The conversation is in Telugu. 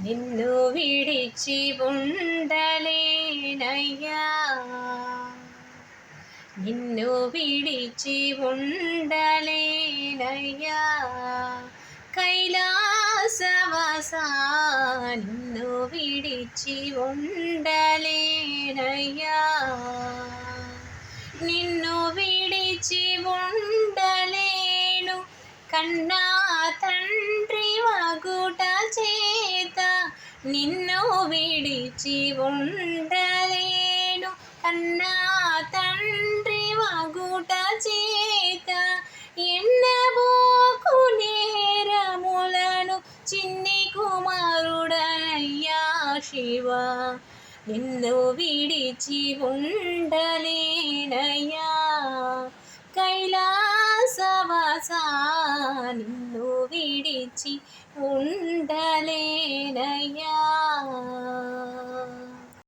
నిన్ను విడిచి ఉండలేనయ్యా, నిన్ను విడిచి ఉండలేనయ్యా, కైలాసవాసా నిన్ను విడిచి ఉండలేనయ్యా, నిన్ను విడిచి ఉండలేను కన్నా తండ్రి వగుట చేత, నిన్ను విడిచి ఉండలేను కన్నా తండ్రి వగుట చేత, ఎన్నబోకు నేరములను చిన్ని కుమారుడనయ్యా శివ, నిన్ను విడిచి ఉండలేనయ్యా, కైలాసవాసా నిన్ను విడిచి ఉండలేనయ్యా.